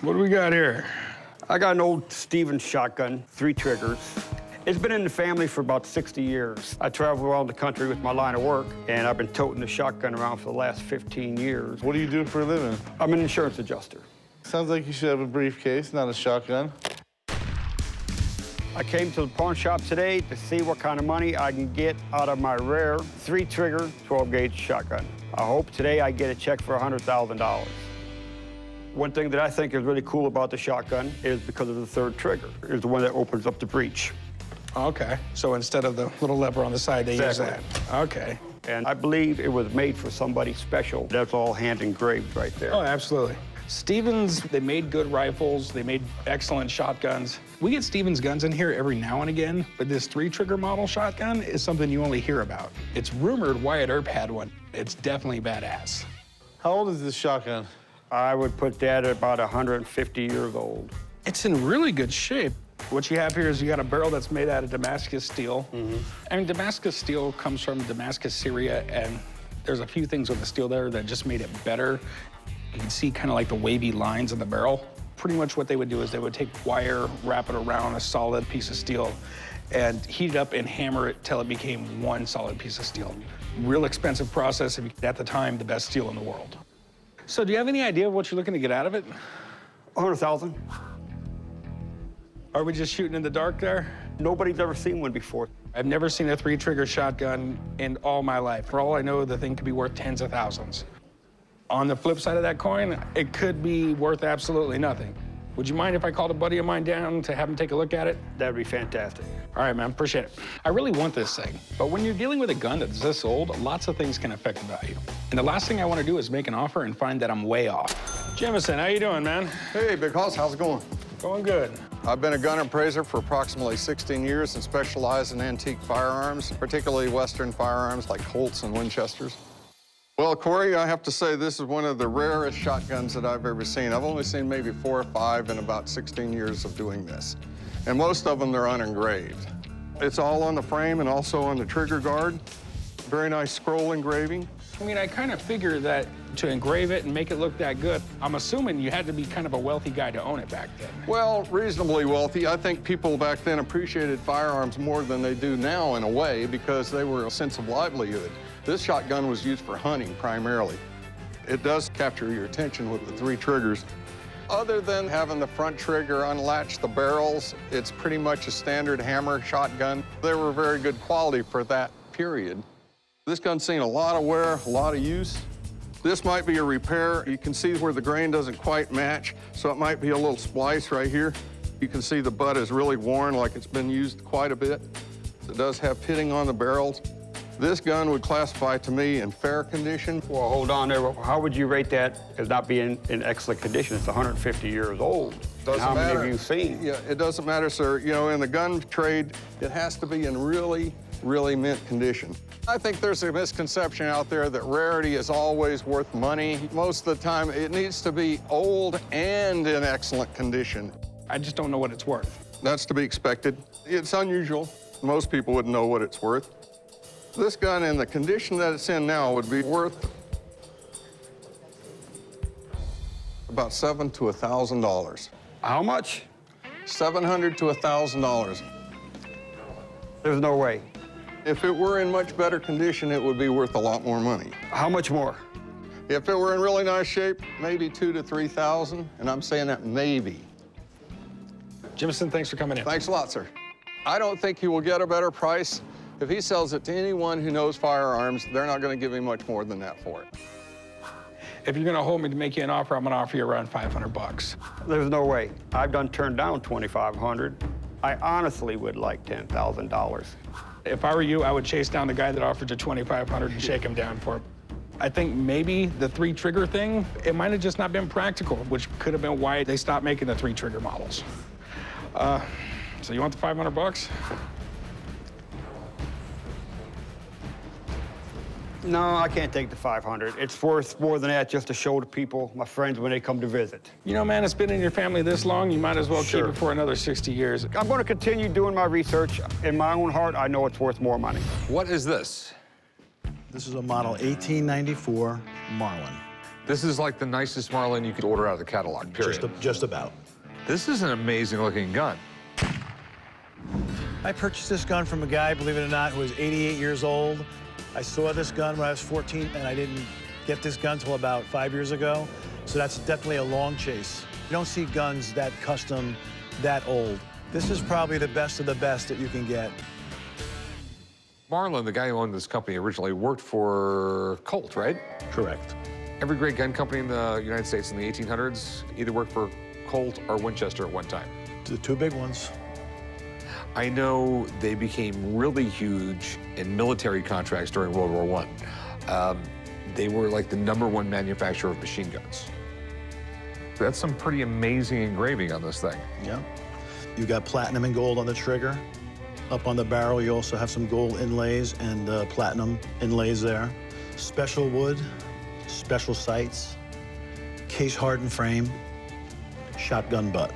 What do we got here? I got an old Stevens shotgun, 3 triggers. It's been in the family for about 60 years. I travel around the country with my line of work, and I've been toting the shotgun around for the last 15 years. What do you do for a living? I'm an insurance adjuster. Sounds like you should have a briefcase, not a shotgun. I came to the pawn shop today to see what kind of money I can get out of my rare 3-trigger, 12-gauge shotgun. I hope today I get a check for $100,000. One thing that I think is really cool about the shotgun is because of the 3rd trigger. It's the one that opens up the breech. Okay, so instead of the little lever on the side, they use that. Okay. And I believe it was made for somebody special. That's all hand engraved right there. Oh, absolutely. Stevens, they made good rifles. They made excellent shotguns. We get Stevens guns in here every now and again, but this 3-trigger model shotgun is something you only hear about. It's rumored Wyatt Earp had one. It's definitely badass. How old is this shotgun? I would put that at about 150 years old. It's in really good shape. What you have here is you got a barrel that's made out of Damascus steel. I mean, Damascus steel comes from Damascus, Syria, and there's a few things with the steel there that just made it better. You can see kind of like the wavy lines in the barrel. Pretty much what they would do is they would take wire, wrap it around a solid piece of steel, and heat it up and hammer it till it became one solid piece of steel. Real expensive process, at the time, the best steel in the world. So do you have any idea of what you're looking to get out of it? 100,000. Are we just shooting in the dark there? Nobody's ever seen one before. I've never seen a 3-trigger shotgun in all my life. For all I know, the thing could be worth tens of thousands. On the flip side of that coin, it could be worth absolutely nothing. Would you mind if I called a buddy of mine down to have him take a look at it? That'd be fantastic. All right, man, appreciate it. I really want this thing, but when you're dealing with a gun that's this old, lots of things can affect the value. And the last thing I want to do is make an offer and find that I'm way off. Jemison, how you doing, man? Hey, Big Hoss, how's it going? Going good. I've been a gun appraiser for approximately 16 years and specialize in antique firearms, particularly Western firearms like Colts and Winchesters. Well, Corey, I have to say this is one of the rarest shotguns that I've ever seen. I've only seen maybe 4 or 5 in about 16 years of doing this. And most of them, they're unengraved. It's all on the frame and also on the trigger guard. Very nice scroll engraving. I mean, I kind of figured that to engrave it and make it look that good, I'm assuming you had to be kind of a wealthy guy to own it back then. Well, reasonably wealthy. I think people back then appreciated firearms more than they do now in a way because they were a sense of livelihood. This shotgun was used for hunting primarily. It does capture your attention with the 3 triggers. Other than having the front trigger unlatch the barrels, it's pretty much a standard hammer shotgun. They were very good quality for that period. This gun's seen a lot of wear, a lot of use. This might be a repair. You can see where the grain doesn't quite match, so it might be a little splice right here. You can see the butt is really worn, like it's been used quite a bit. It does have pitting on the barrels. This gun would classify to me in fair condition. Well, hold on there. How would you rate that as not being in excellent condition? It's 150 years old. Doesn't How matter. many have you seen? Yeah, it doesn't matter, sir. You know, in the gun trade, it has to be in really, really mint condition. I think there's a misconception out there that rarity is always worth money. Most of the time, it needs to be old and in excellent condition. I just don't know what it's worth. That's to be expected. It's unusual. Most people wouldn't know what it's worth. This gun, in the condition that it's in now, would be worth about $700 to $1,000. How much? $700 to $1,000. There's no way. If it were in much better condition, it would be worth a lot more money. How much more? If it were in really nice shape, maybe $2,000 to $3,000, and I'm saying that maybe. Jemison, thanks for coming in. Thanks a lot, sir. I don't think he will get a better price. If he sells it to anyone who knows firearms, they're not going to give him much more than that for it. If you're gonna hold me to make you an offer, I'm gonna offer you around 500 bucks. There's no way. I've done turned down 2,500. I honestly would like $10,000. If I were you, I would chase down the guy that offered you 2,500 and shake him down for it. I think maybe the 3-trigger thing, it might have just not been practical, which could have been why they stopped making the 3-trigger models. So you want the 500 bucks? No, I can't take the 500. It's worth more than that just to show the people, my friends, when they come to visit. You know, man, it's been in your family this long, you might as well Sure. keep it for another 60 years. I'm going to continue doing my research. In my own heart, I know it's worth more money. What is this? This is a model 1894 Marlin. This is like the nicest Marlin you could order out of the catalog, period. Just about. This is an amazing looking gun. I purchased this gun from a guy, believe it or not, who was 88 years old. I saw this gun when I was 14, and I didn't get this gun until about 5 years ago. So that's definitely a long chase. You don't see guns that custom, that old. This is probably the best of the best that you can get. Marlin, the guy who owned this company originally, worked for Colt, right? Correct. Every great gun company in the United States in the 1800s either worked for Colt or Winchester at one time. The two big ones. I know they became really huge in military contracts during World War I. They were like the #1 manufacturer of machine guns. That's some pretty amazing engraving on this thing. Yeah. You got platinum and gold on the trigger. Up on the barrel, you also have some gold inlays and platinum inlays there. Special wood, special sights, case-hardened frame, shotgun butt.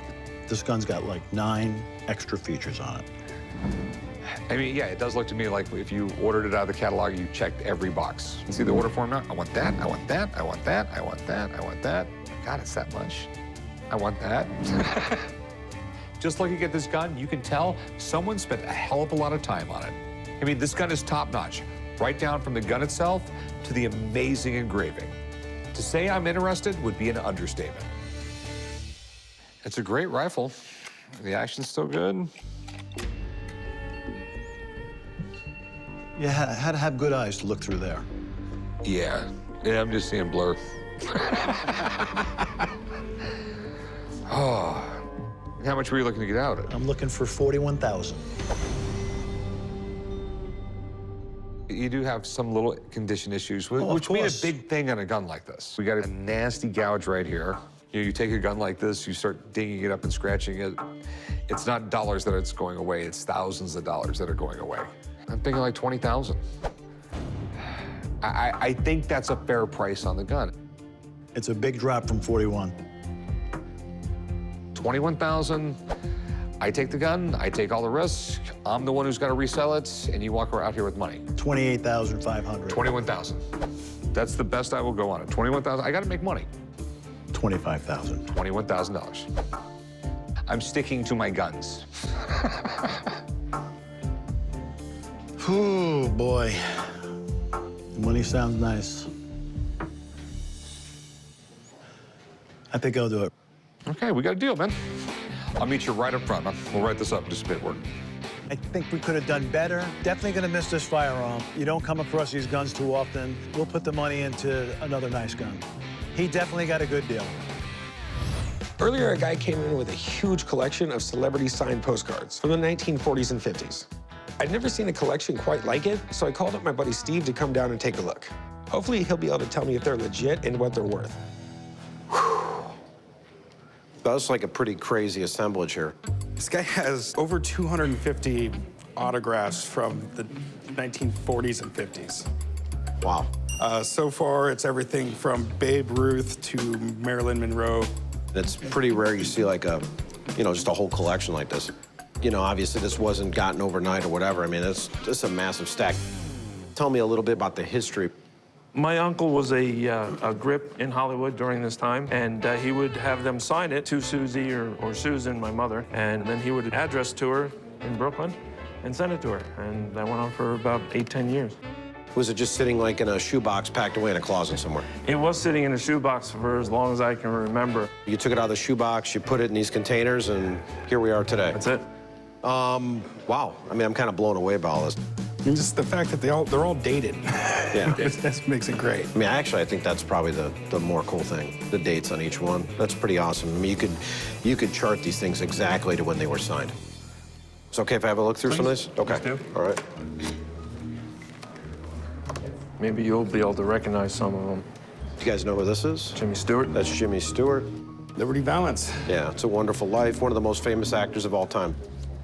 This gun's got like 9 extra features on it. I mean, yeah, it does look to me like if you ordered it out of the catalog, you checked every box. See the order form now? I want that, I want that, I want that, I want that, I want that. God, it's that much. I want that. Just looking at this gun, you can tell someone spent a hell of a lot of time on it. I mean, this gun is top-notch, right down from the gun itself to the amazing engraving. To say I'm interested would be an understatement. It's a great rifle. The action's still good. You had to have good eyes to look through there. Yeah, I'm just seeing blur. Oh, how much were you looking to get out of it? I'm looking for 41,000. You do have some little condition issues, which mean a big thing on a gun like this. We got a nasty gouge right here. You take a gun like this, you start digging it up and scratching it. It's not dollars that it's going away, it's thousands of dollars that are going away. I'm thinking like 20,000. I think that's a fair price on the gun. It's a big drop from 41. 21,000. I take the gun, I take all the risk. I'm the one who's got to resell it, and you walk out here with money. 28,500. 21,000. That's the best I will go on it. 21,000. I got to make money. 25,000. $21,000. I'm sticking to my guns. Oh boy, money sounds nice. I think I'll do it. Okay, we got a deal, man. I'll meet you right up front, man. We'll write this up in just a bit. I think we could have done better. Definitely gonna miss this firearm. You don't come across these guns too often. We'll put the money into another nice gun. He definitely got a good deal. Earlier, a guy came in with a huge collection of celebrity-signed postcards from the 1940s and 50s. I'd never seen a collection quite like it, so I called up my buddy Steve to come down and take a look. Hopefully, he'll be able to tell me if they're legit and what they're worth. That's like a pretty crazy assemblage here. This guy has over 250 autographs from the 1940s and 50s. Wow. So far, it's everything from Babe Ruth to Marilyn Monroe. It's pretty rare you see like a, just a whole collection like this. Obviously this wasn't gotten overnight or whatever. I mean, it's a massive stack. Tell me a little bit about the history. My uncle was a grip in Hollywood during this time, and he would have them sign it to Susie or Susan, my mother, and then he would address to her in Brooklyn and send it to her. And that went on for about 8-10 years. Was it just sitting like in a shoebox packed away in a closet somewhere? It was sitting in a shoebox for as long as I can remember. You took it out of the shoebox, you put it in these containers, and here we are today. That's it. Wow. I mean, I'm kind of blown away by all this. And just the fact that they're all dated. Yeah. That makes it great. I mean, actually, I think that's probably the more cool thing, the dates on each one. That's pretty awesome. I mean, you could chart these things exactly to when they were signed. It's okay if I have a look through some of these? Okay. Please do. All right. Maybe you'll be able to recognize some of them. Do you guys know who this is? Jimmy Stewart. That's Jimmy Stewart. Liberty Valance. Yeah, It's a Wonderful Life, one of the most famous actors of all time.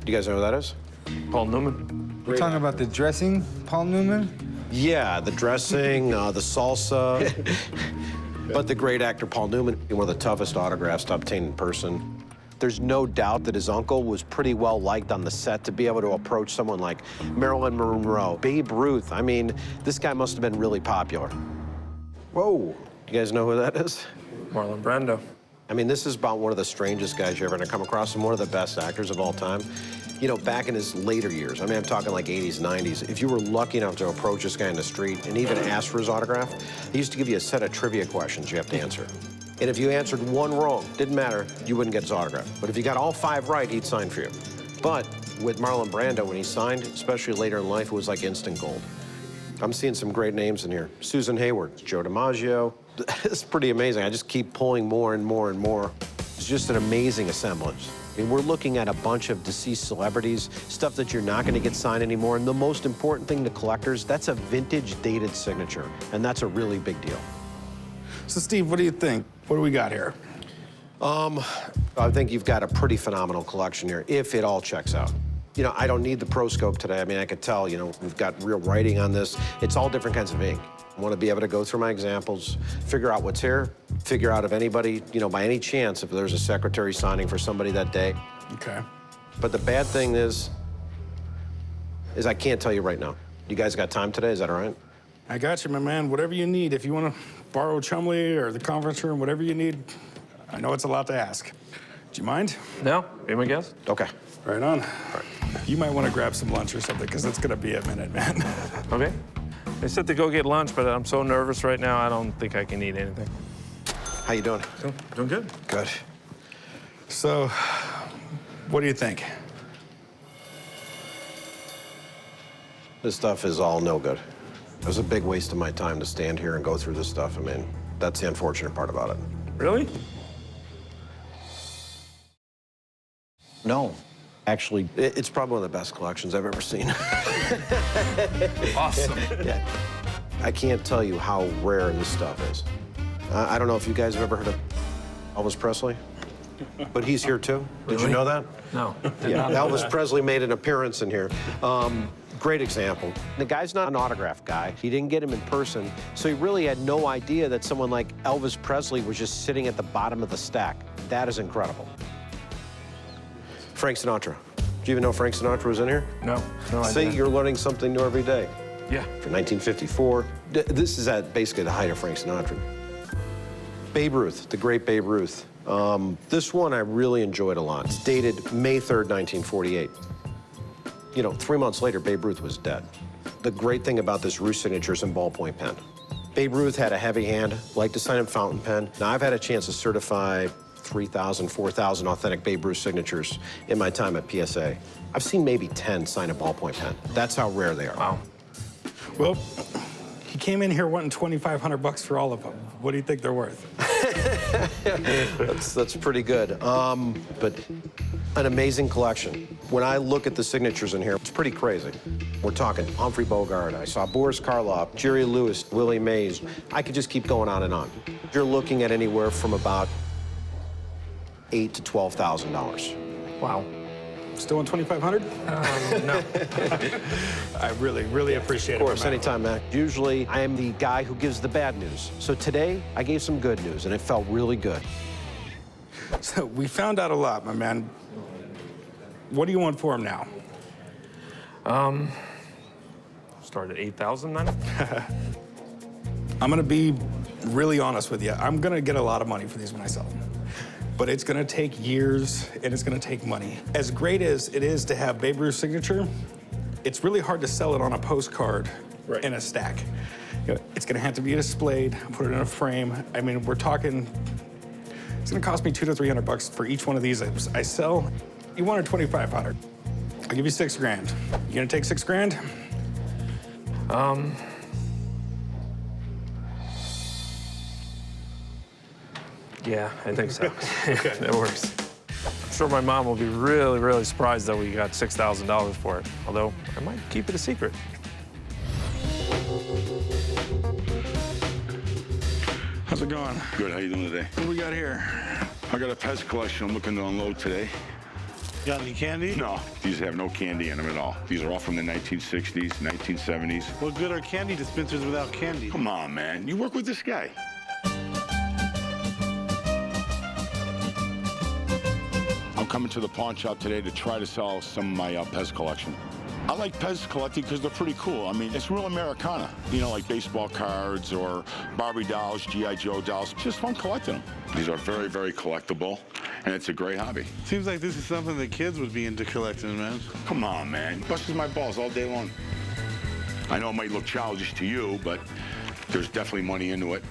Do you guys know who that is? Paul Newman. We're talking about the dressing, Paul Newman? Yeah, the dressing, the salsa. But the great actor Paul Newman, one of the toughest autographs to obtain in person. There's no doubt that his uncle was pretty well liked on the set to be able to approach someone like Marilyn Monroe, Babe Ruth. I mean, this guy must have been really popular. Whoa. You guys know who that is? Marlon Brando. I mean, this is about one of the strangest guys you're ever gonna come across and one of the best actors of all time. You know, back in his later years, I mean, I'm talking like 80s, 90s, if you were lucky enough to approach this guy in the street and even ask for his autograph, he used to give you a set of trivia questions you have to answer. And if you answered one wrong, didn't matter, you wouldn't get his autograph. But if you got all 5 right, he'd sign for you. But with Marlon Brando, when he signed, especially later in life, it was like instant gold. I'm seeing some great names in here. Susan Hayward, Joe DiMaggio. It's pretty amazing. I just keep pulling more and more and more. It's just an amazing assemblage. I mean, we're looking at a bunch of deceased celebrities, stuff that you're not gonna get signed anymore. And the most important thing to collectors, that's a vintage dated signature. And that's a really big deal. So, Steve, what do you think? What do we got here? I think you've got a pretty phenomenal collection here, if it all checks out. You know, I don't need the Pro Scope today. I mean, I could tell, you know, we've got real writing on this. It's all different kinds of ink. I want to be able to go through my examples, figure out what's here, figure out if anybody, you know, by any chance, if there's a secretary signing for somebody that day. Okay. But the bad thing is I can't tell you right now. You guys got time today? Is that all right? I got you, my man. Whatever you need. If you want to borrow Chumley or the conference room, whatever you need. I know it's a lot to ask. Do you mind? No? Be my guest? Okay. Right on. You might want to grab some lunch or something, because it's going to be a minute, man. Okay. They said to go get lunch, but I'm so nervous right now, I don't think I can eat anything. How you doing? Doing good. Good. So, what do you think? This stuff is all no good. It was a big waste of my time to stand here and go through this stuff. I mean, that's the unfortunate part about it. Really? No. Actually, it's probably one of the best collections I've ever seen. Awesome. Yeah. I can't tell you how rare this stuff is. I don't know if you guys have ever heard of Elvis Presley, but he's here too. Did you know that? No. Yeah, Elvis Presley made an appearance in here. Great example. The guy's not an autograph guy. He didn't get him in person, so he really had no idea that someone like Elvis Presley was just sitting at the bottom of the stack. That is incredible. Frank Sinatra. Do you even know Frank Sinatra was in here? No. No, I See, didn't. you're learning something new every day. Yeah. For 1954, this is at basically the height of Frank Sinatra. Babe Ruth, the great Babe Ruth. This one I really enjoyed a lot. It's dated May 3rd, 1948. You know, 3 months later, Babe Ruth was dead. The great thing about this Ruth signature is in ballpoint pen. Babe Ruth had a heavy hand, liked to sign in fountain pen. Now, I've had a chance to certify 3,000, 4,000 authentic Babe Ruth signatures in my time at PSA. I've seen maybe 10 sign a ballpoint pen. That's how rare they are. Wow. Well, he came in here wanting $2,500 for all of them. What do you think they're worth? That's pretty good. But an amazing collection. When I look at the signatures in here, it's pretty crazy. We're talking Humphrey Bogart, I saw Boris Karloff, Jerry Lewis, Willie Mays. I could just keep going on and on. You're looking at anywhere from about $8,000 to $12,000. Wow. Still on $2,500? No. I really, really appreciate it. Of course, anytime, Mac. Usually, I am the guy who gives the bad news. So today, I gave some good news, and it felt really good. So we found out a lot, my man. What do you want for him now? Start at 8,000 then? I'm gonna be really honest with you. I'm gonna get a lot of money for these when I sell them. But it's gonna take years and it's gonna take money. As great as it is to have Babe Ruth's signature, it's really hard to sell it on a postcard in a stack. You know, it's gonna have to be displayed, put it in a frame. I mean, we're talking, it's gonna cost me $200 to $300 for each one of these I sell. You wanted $2,500. I'll give you $6 grand. You gonna take $6 grand? Yeah, I think so. That works. I'm sure my mom will be really, really surprised that we got $6,000 for it. Although, I might keep it a secret. How's it going? Good, how you doing today? What do we got here? I got a pest collection I'm looking to unload today. Got any candy? No, these have no candy in them at all. These are all from the 1960s, 1970s. What good are candy dispensers without candy? Come on, man. You work with this guy. I'm coming to the pawn shop today to try to sell some of my pest collection. I like Pez collecting because they're pretty cool. I mean, it's real Americana. You know, like baseball cards or Barbie dolls, G.I. Joe dolls. It's just fun collecting them. These are very, very collectible, and it's a great hobby. Seems like this is something that kids would be into collecting, man. Come on, man. Busts my balls all day long. I know it might look childish to you, but there's definitely money into it.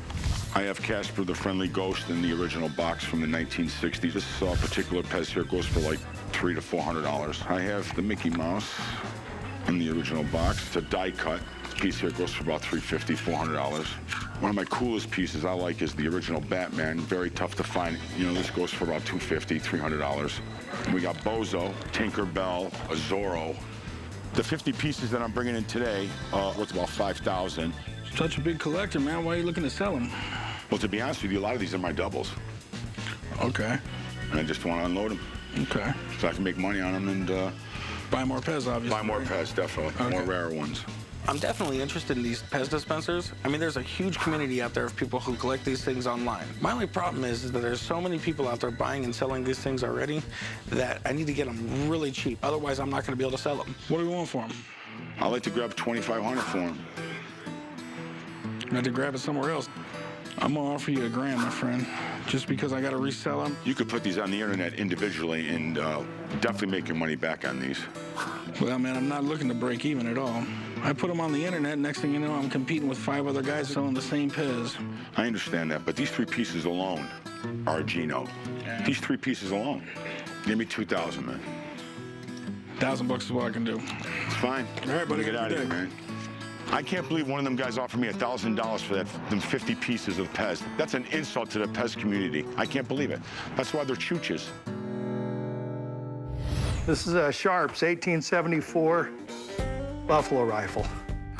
I have Casper the Friendly Ghost in the original box from the 1960s. This particular Pez here goes for like $300 to $400. I have the Mickey Mouse in the original box. It's a die cut. This piece here goes for about $350, $400. One of my coolest pieces I like is the original Batman. Very tough to find. You know, this goes for about $250, $300. We got Bozo, Tinkerbell, a Zorro. The 50 pieces that I'm bringing in today, worth about $5,000. Such a big collector, man. Why are you looking to sell them? Well, to be honest with you, a lot of these are my doubles. Okay. And I just want to unload them. Okay. So I can make money on them and buy more Pez, obviously. buy more Pez, definitely. Okay. More rare ones. I'm definitely interested in these Pez dispensers. I mean, there's a huge community out there of people who collect these things online. My only problem is that there's so many people out there buying and selling these things already that I need to get them really cheap. Otherwise, I'm not going to be able to sell them. What do you want for them? I'd like to grab $2,500 for them. I had to grab it somewhere else. I'm gonna offer you $1,000, my friend, just because I gotta resell them. You could put these on the internet individually and definitely make your money back on these. Well, man, I'm not looking to break even at all. I put them on the internet, next thing you know, I'm competing with 5 other guys selling the same Pez. I understand that, but these 3 pieces alone are a Gino. Yeah. These 3 pieces alone. Give me $2,000, man. $1,000 is what I can do. It's fine. All right, buddy, Get out of have a here, good man. I can't believe one of them guys offered me $1,000 for them 50 pieces of Pez. That's an insult to the Pez community. I can't believe it. That's why they're chooches. This is a Sharps 1874 Buffalo rifle.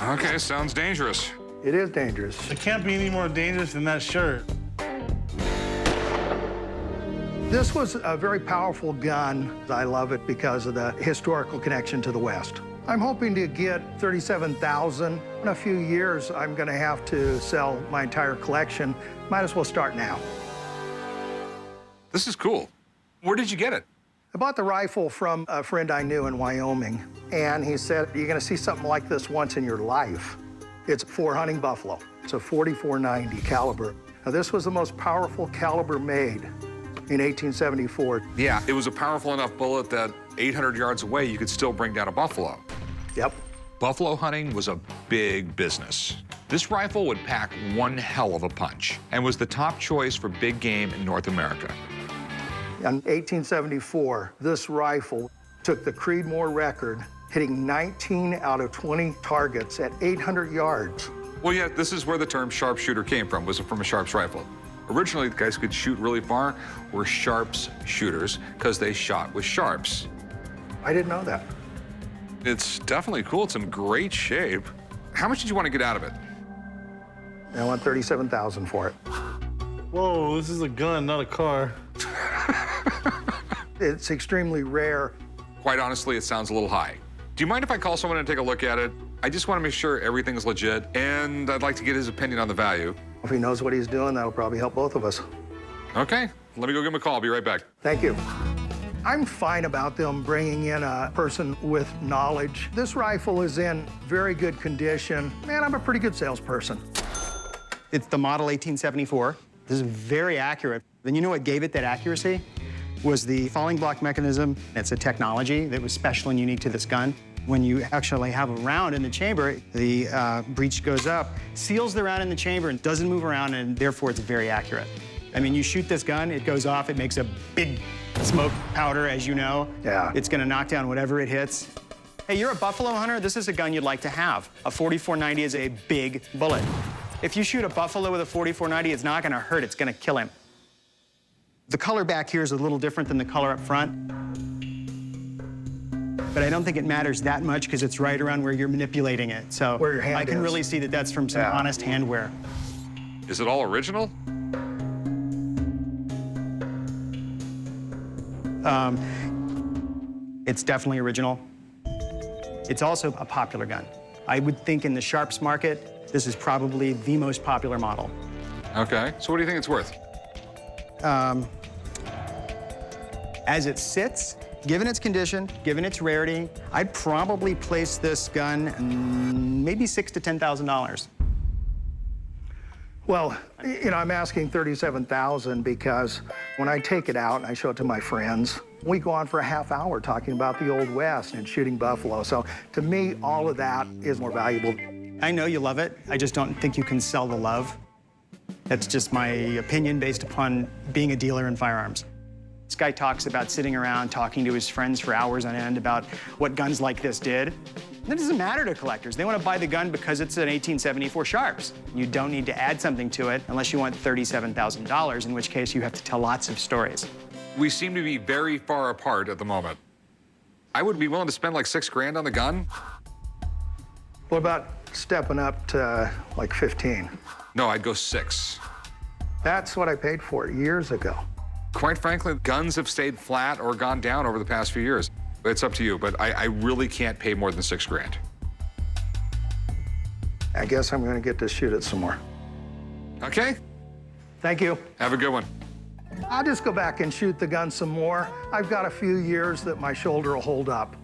Okay, sounds dangerous. It is dangerous. It can't be any more dangerous than that shirt. This was a very powerful gun. I love it because of the historical connection to the West. I'm hoping to get $37,000. In a few years, I'm going to have to sell my entire collection. Might as well start now. This is cool. Where did you get it? I bought the rifle from a friend I knew in Wyoming, and he said, you're going to see something like this once in your life. It's for hunting buffalo. It's a 4490 caliber. Now, this was the most powerful caliber made in 1874. Yeah, it was a powerful enough bullet that 800 yards away, you could still bring down a buffalo. Yep. Buffalo hunting was a big business. This rifle would pack one hell of a punch and was the top choice for big game in North America. In 1874, this rifle took the Creedmoor record, hitting 19 out of 20 targets at 800 yards. Well, yeah, this is where the term sharpshooter came from, was from a Sharps rifle. Originally, the guys who could shoot really far were Sharps shooters because they shot with Sharps. I didn't know that. It's definitely cool. It's in great shape. How much did you want to get out of it? I want $37,000 for it. Whoa, this is a gun, not a car. It's extremely rare. Quite honestly, it sounds a little high. Do you mind if I call someone and take a look at it? I just want to make sure everything's legit, and I'd like to get his opinion on the value. If he knows what he's doing, that'll probably help both of us. Okay, let me go give him a call. I'll be right back. Thank you. I'm fine about them bringing in a person with knowledge. This rifle is in very good condition. Man, I'm a pretty good salesperson. It's the model 1874. This is very accurate. Then you know what gave it that accuracy? Was the falling block mechanism. It's a technology that was special and unique to this gun. When you actually have a round in the chamber, the breech goes up, seals the round in the chamber, and doesn't move around, and therefore it's very accurate. I mean, you shoot this gun, it goes off, it makes a big smoke powder, as you know. Yeah. It's gonna knock down whatever it hits. Hey, you're a buffalo hunter, this is a gun you'd like to have. A 4490 is a big bullet. If you shoot a buffalo with a 4490, it's not gonna hurt, it's gonna kill him. The color back here is a little different than the color up front. But I don't think it matters that much because it's right around where you're manipulating it. So Where your hand I can is. really see that that's from some honest hand wear. Is it all original? It's definitely original. It's also a popular gun. I would think in the Sharps market, this is probably the most popular model. Okay, so what do you think it's worth? As it sits, Given its condition, given its rarity, I'd probably place this gun maybe $6,000 to $10,000. Well, you know, I'm asking $37,000 because when I take it out and I show it to my friends, we go on for a half hour talking about the Old West and shooting buffalo. So to me, all of that is more valuable. I know you love it. I just don't think you can sell the love. That's just my opinion based upon being a dealer in firearms. This guy talks about sitting around talking to his friends for hours on end about what guns like this did. That doesn't matter to collectors. They want to buy the gun because it's an 1874 Sharps. You don't need to add something to it unless you want $37,000, in which case you have to tell lots of stories. We seem to be very far apart at the moment. I would be willing to spend like $6,000 on the gun. What about stepping up to like 15? No, I'd go 6. That's what I paid for it years ago. Quite frankly, guns have stayed flat or gone down over the past few years. It's up to you, but I really can't pay more than $6,000. I guess I'm gonna get to shoot it some more. Okay. Thank you. Have a good one. I'll just go back and shoot the gun some more. I've got a few years that my shoulder will hold up.